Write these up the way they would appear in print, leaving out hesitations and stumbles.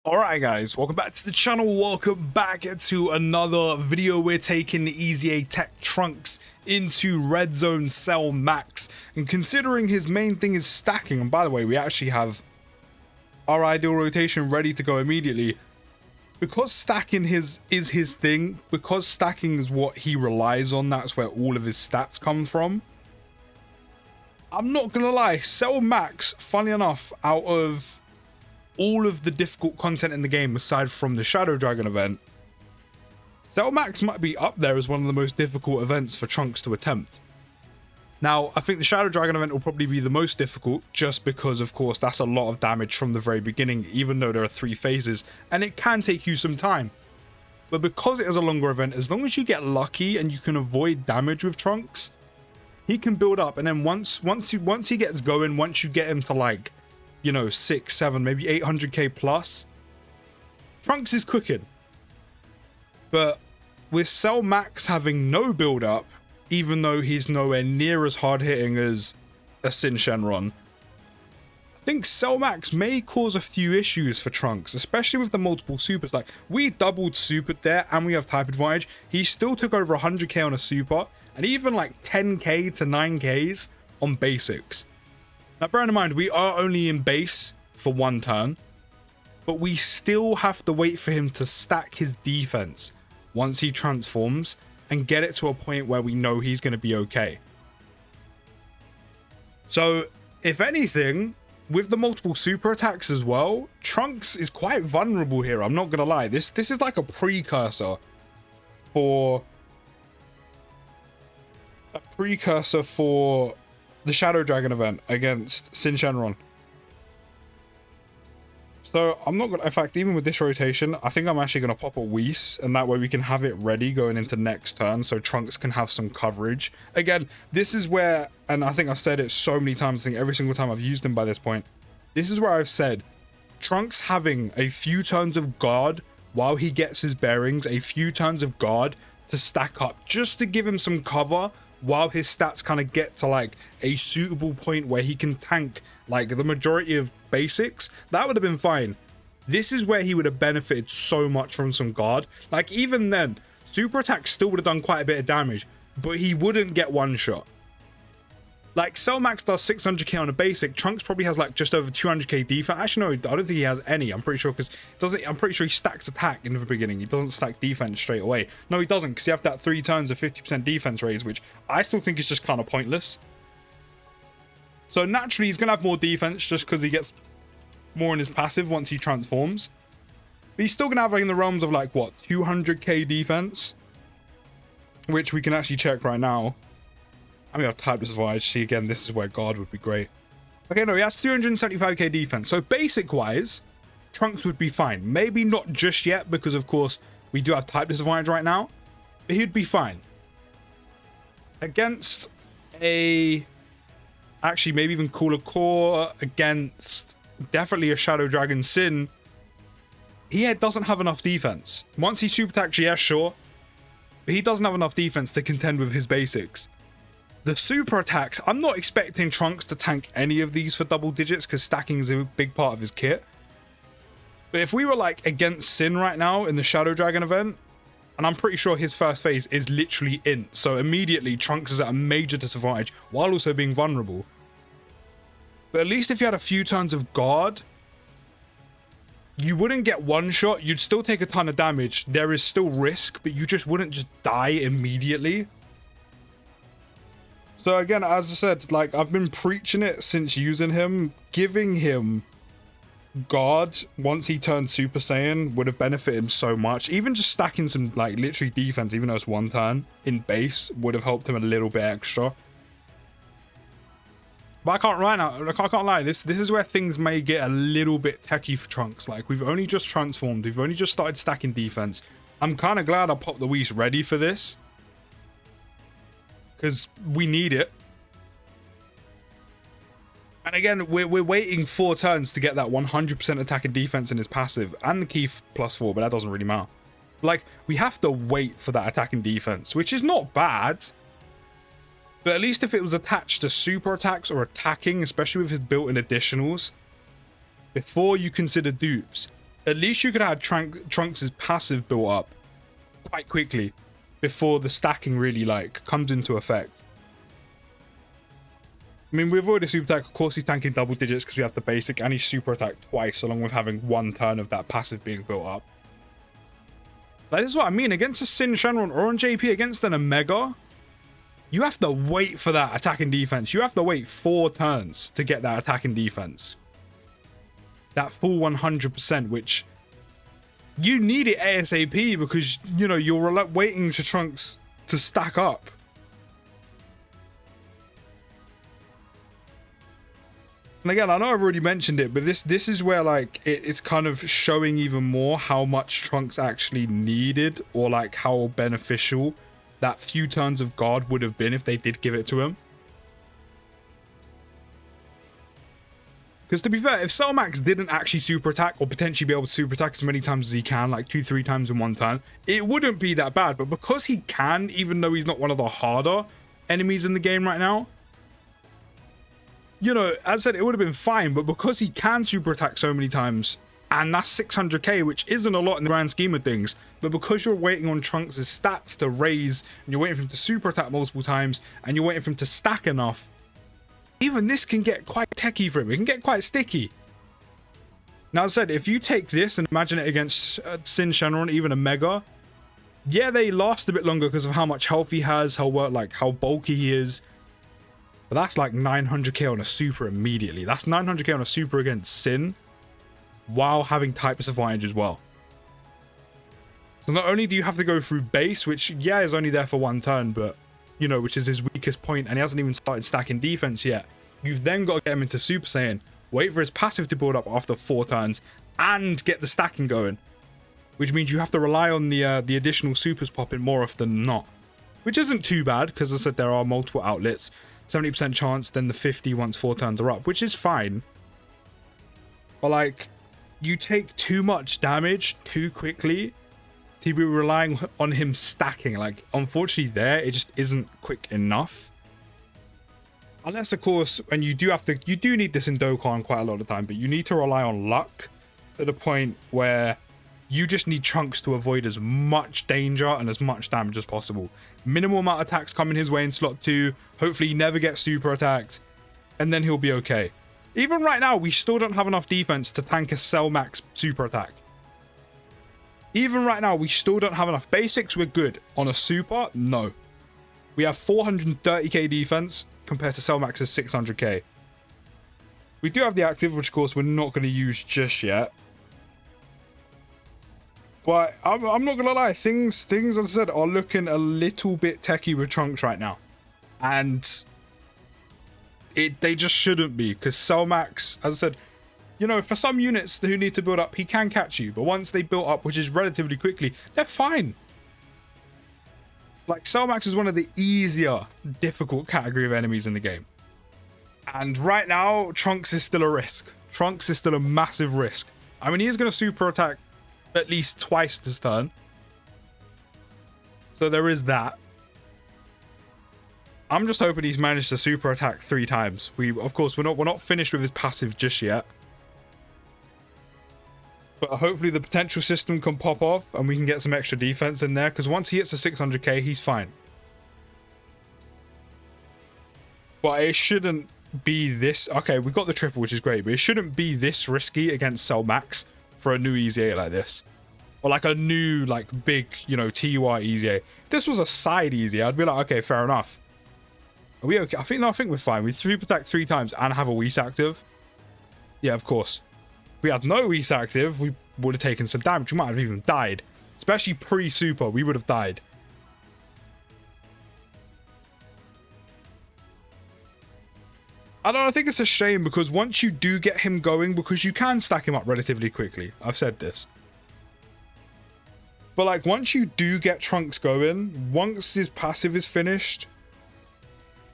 Alright guys, welcome back to the channel, welcome back to another video. We're taking the EZA TEQ Trunks into Red Zone Cell Max, and considering his main thing is stacking, and by the way we actually have our ideal rotation ready to go immediately, because stacking is his thing, because stacking is what he relies on, that's where all of his stats come from. I'm not gonna lie, Cell Max, funny enough, out of all of the difficult content in the game aside from the Shadow Dragon event, Cell Max might be up there as one of the most difficult events for Trunks to attempt. Now, I think the Shadow Dragon event will probably be the most difficult just because, of course, that's a lot of damage from the very beginning, even though there are 3 phases, and it can take you some time. But because it is a longer event, as long as you get lucky and you can avoid damage with Trunks, he can build up, and then once he gets going, once you get him to, like, you know, 6, 7, maybe 800k plus, Trunks is cooking. But with Cell Max having no build up, even though he's nowhere near as hard hitting as a Sin Shenron, I think Cell Max may cause a few issues for Trunks, especially with the multiple supers. Like, we doubled super there and we have type advantage. He still took over 100k on a super and even like 10k to 9ks on basics. Now, bear in mind, we are only in base for 1 turn, but we still have to wait for him to stack his defense once he transforms and get it to a point where we know he's going to be okay. So, if anything, with the multiple super attacks as well, Trunks is quite vulnerable here, I'm not going to lie. This is like a precursor for the Shadow Dragon event against Sin Shenron. So I'm not gonna, in fact, even with this rotation, I think I'm actually gonna pop a Whis, and that way we can have it ready going into next turn so Trunks can have some coverage. Again, this is where, and I think I've said it so many times, I think every single time I've used him by this point, this is where I've said Trunks having a few turns of guard while he gets his bearings, a few turns of guard to stack up just to give him some cover while his stats kind of get to like a suitable point where he can tank like the majority of basics, that would have been fine. This is where he would have benefited so much from some guard. Like, even then, super attack still would have done quite a bit of damage, but he wouldn't get one shot. Like, Cell Max does 600k on a basic, Trunks probably has like just over 200k defense. Actually, no, I don't think he has any. I'm pretty sure, because I'm pretty sure he stacks attack in the beginning. He doesn't stack defense straight away. No, he doesn't, because you have that 3 turns of 50% defense raise, which I still think is just kind of pointless. So naturally, he's gonna have more defense just because he gets more in his passive once he transforms. But he's still gonna have like in the realms of like what, 200k defense, which we can actually check right now. I mean, I've typed this advantage. See, again, this is where guard would be great. Okay, no, he has 375k defense. So basic-wise, Trunks would be fine. Maybe not just yet, because, of course, we do have type disadvantage right now. But he'd be fine. Against a... Actually, maybe even cooler core. Against definitely a Shadow Dragon Sin. He doesn't have enough defense. Once he super attacks, yeah, sure. But he doesn't have enough defense to contend with his basics. The super attacks, I'm not expecting Trunks to tank any of these for double digits because stacking is a big part of his kit. But if we were like against Sin right now in the Shadow Dragon event, and I'm pretty sure his first phase is literally int, so immediately Trunks is at a major disadvantage while also being vulnerable. But at least if you had a few turns of guard, you wouldn't get one shot, you'd still take a ton of damage, there is still risk, but you just wouldn't just die immediately. So again, as I said, like, I've been preaching it since using him. Giving him guard once he turned Super Saiyan would have benefited him so much. Even just stacking some, like, literally defense, even though it's 1 turn in base, would have helped him a little bit extra. But I can't right now, like, I can't lie, this is where things may get a little bit techie for Trunks. Like, we've only just transformed, we've only just started stacking defense. I'm kind of glad I popped the Whis ready for this, because we need it. And again, we're waiting 4 turns to get that 100% attack and defense in his passive, and the key +4, but that doesn't really matter. Like, we have to wait for that attack and defense, which is not bad. But at least if it was attached to super attacks or attacking, especially with his built-in additionals, before you consider dupes, at least you could have Trunks' passive built up quite quickly before the stacking really like comes into effect. I mean, we've already super attack. Of course, he's tanking double digits because we have the basic, and he's super attack twice, along with having one turn of that passive being built up. Like, this is what I mean. Against a Sin Shenron or on JP against an Omega, you have to wait for that attacking defense. You have to wait 4 turns to get that attacking defense. That full 100%, which you need it ASAP because, you know, you're waiting for Trunks to stack up. And again, I know I've already mentioned it, but this is where like it's kind of showing even more how much Trunks actually needed, or like how beneficial that few turns of guard would have been if they did give it to him. Because to be fair, if Cell Max didn't actually super attack, or potentially be able to super attack as many times as he can, like 2-3 times in one turn, it wouldn't be that bad. But because he can, even though he's not one of the harder enemies in the game right now, you know, as I said, it would have been fine, but because he can super attack so many times, and that's 600k, which isn't a lot in the grand scheme of things, but because you're waiting on Trunks' stats to raise, and you're waiting for him to super attack multiple times, and you're waiting for him to stack enough, even this can get quite techie for him. It can get quite sticky. Now, as I said, if you take this and imagine it against Sin Shenron, even a Mega, yeah, they last a bit longer because of how much health he has, how bulky he is. But that's like 900k on a super immediately. That's 900k on a super against Sin, while having types advantage as well. So not only do you have to go through base, which, yeah, is only there for one turn, but, you know, which is his weakest point, and he hasn't even started stacking defense yet. You've then got to get him into Super Saiyan, wait for his passive to build up after 4 turns, and get the stacking going. Which means you have to rely on the additional supers popping more often than not. Which isn't too bad, because as I said, there are multiple outlets. 70% chance, then the 50 once 4 turns are up, which is fine. But like, you take too much damage too quickly to be relying on him stacking. Like, unfortunately there, it just isn't quick enough. Unless, of course, and you do need this in Dokkan quite a lot of the time, but you need to rely on luck to the point where you just need Trunks to avoid as much danger and as much damage as possible. Minimal amount of attacks coming his way in slot 2. Hopefully he never gets super attacked, and then he'll be okay. Even right now, we still don't have enough defense to tank a Cell Max super attack. Even right now, we still don't have enough. Basics, we're good. On a super, no. We have 430k defense compared to Cell Max's 600k. We do have the active, which of course we're not going to use just yet. But I'm not gonna lie, things as I said are looking a little bit techie with Trunks right now, and they just shouldn't be, because Cell Max, as I said, you know, for some units who need to build up, he can catch you, but once they build up, which is relatively quickly, they're fine. Like, Cell Max is one of the easier, difficult category of enemies in the game, and right now Trunks is still a risk. Trunks is still a massive risk. I mean, he is going to super attack at least twice this turn, so there is that. I'm just hoping he's managed to super attack 3 times. Of course, we're not finished with his passive just yet, but hopefully the potential system can pop off and we can get some extra defense in there, because once he hits the 600k, he's fine. But it shouldn't be this. Okay, we got the triple, which is great, but it shouldn't be this risky against Cell Max for a new EZA like this, or like a new, like, big, you know, TUR EZA. If this was a side EZA, I'd be like, okay, fair enough. Are we okay? I think we're fine. We super attack 3 times and have a Whis active. Yeah, of course. If we had no Whis active, we would have taken some damage. We might have even died, especially pre-super. We would have died. I think it's a shame, because once you do get him going, because you can stack him up relatively quickly, I've said this, but like, once you do get Trunks going, once his passive is finished,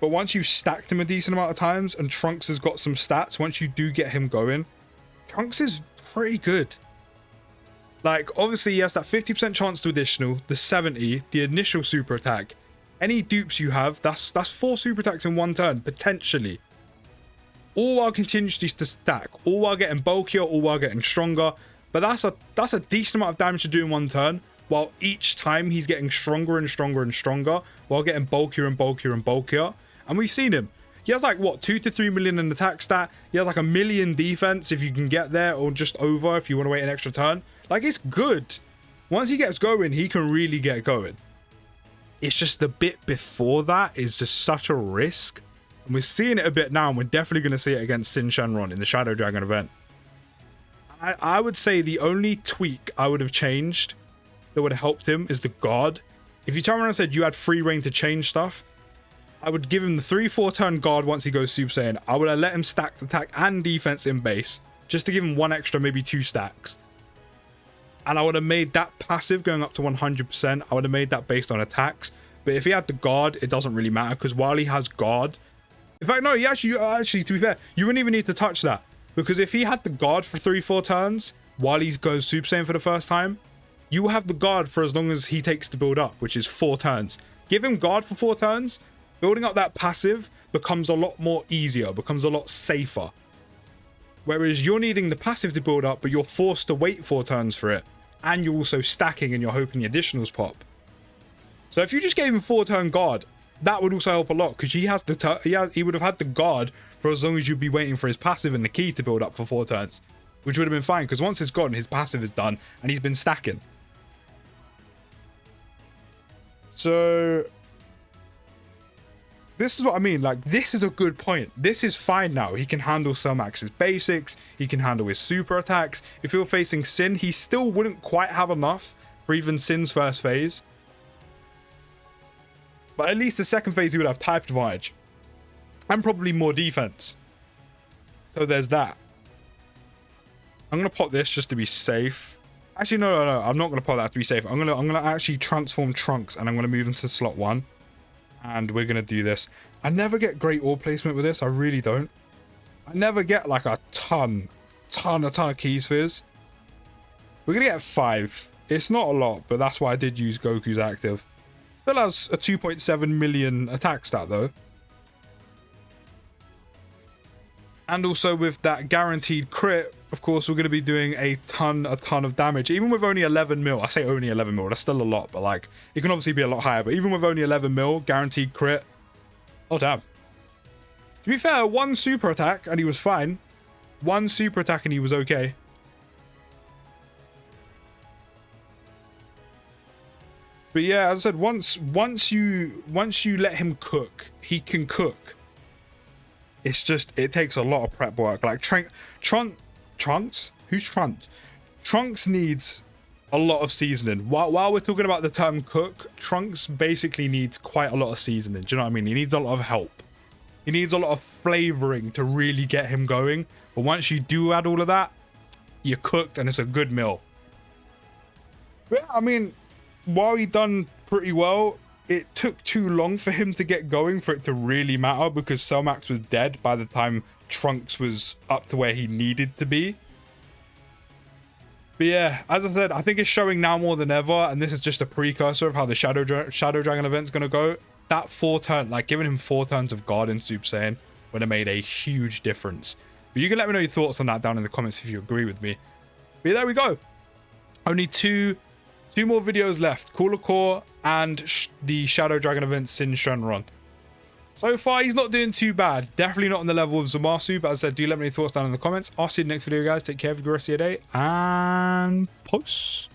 but once you've stacked him a decent amount of times and Trunks has got some stats, once you do get him going, Trunks is pretty good. Like, obviously he has that 50% chance to additional, the 70, the initial super attack. Any dupes you have, that's 4 super attacks in 1 turn, potentially. All while continuously to stack, all while getting bulkier, all while getting stronger. But that's a decent amount of damage to do in one turn, while each time he's getting stronger and stronger and stronger, while getting bulkier and bulkier and bulkier. And we've seen him. He has like, what, 2 to 3 million in attack stat. He has like 1 million defense if you can get there, or just over if you want to wait an extra turn. Like, it's good. Once he gets going, he can really get going. It's just the bit before that is just such a risk. And we're seeing it a bit now, and we're definitely going to see it against Sin Shenron in the Shadow Dragon event. I would say the only tweak I would have changed that would have helped him is the guard. If you turn around and said you had free reign to change stuff, I would give him the 3-4 turn guard once he goes Super Saiyan. I would have let him stack attack and defense in base, just to give him 1 extra, maybe 2 stacks. And I would have made that passive going up to 100%. I would have made that based on attacks. But if he had the guard, it doesn't really matter, because while he has guard... In fact, no, actually, to be fair, you wouldn't even need to touch that. Because if he had the guard for 3-4 turns, while he goes Super Saiyan for the first time, you will have the guard for as long as he takes to build up, which is 4 turns. Give him guard for 4 turns, building up that passive becomes a lot more easier, becomes a lot safer. Whereas you're needing the passive to build up, but you're forced to wait 4 turns for it. And you're also stacking and you're hoping the additionals pop. So if you just gave him 4-turn guard, that would also help a lot, because he would have had the guard for as long as you'd be waiting for his passive and the key to build up for 4 turns, which would have been fine, because once it's gone, his passive is done and he's been stacking. So this is what I mean. Like, this is a good point. This is fine now. He can handle Cell Max's basics. He can handle his super attacks. If you're facing Sin, he still wouldn't quite have enough for even Sin's first phase. But at least the second phase, he would have type advantage. And probably more defense. So there's that. I'm going to pop this just to be safe. Actually, no. I'm not going to pop that to be safe. I'm gonna actually transform Trunks, and I'm going to move into slot 1. And we're going to do this. I never get great ore placement with this. I really don't. I never get like a ton of key spheres. We're going to get 5. It's not a lot, but that's why I did use Goku's active. Still has a 2.7 million attack stat though. And also with that guaranteed crit, of course, we're going to be doing a ton of damage. Even with only 11 mil. I say only 11 mil. That's still a lot, but like, it can obviously be a lot higher. But even with only 11 mil, guaranteed crit. Oh, damn. To be fair, 1 super attack and he was fine. 1 super attack and he was okay. But yeah, as I said, once you let him cook, he can cook. It's just, it takes a lot of prep work. Like Trunks? Who's Trunks? Trunks needs a lot of seasoning. While we're talking about the term cook, Trunks basically needs quite a lot of seasoning. Do you know what I mean? He needs a lot of help. He needs a lot of flavoring to really get him going. But once you do add all of that, you're cooked and it's a good meal. But yeah, I mean, while he done pretty well, it took too long for him to get going for it to really matter, because Cellmax was dead by the time Trunks was up to where he needed to be. But yeah, as I said, I think it's showing now more than ever, and this is just a precursor of how the Shadow Dragon event's going to go. That 4 turn, like giving him 4 turns of guard in Super Saiyan would have made a huge difference. But you can let me know your thoughts on that down in the comments if you agree with me. But yeah, there we go. Only two more videos left. Cooler Core and the Shadow Dragon event Sin Shenron. So far, he's not doing too bad. Definitely not on the level of Zamasu, but as I said, do let me know your thoughts down in the comments. I'll see you in the next video, guys. Take care. Have a good rest of your day, and peace.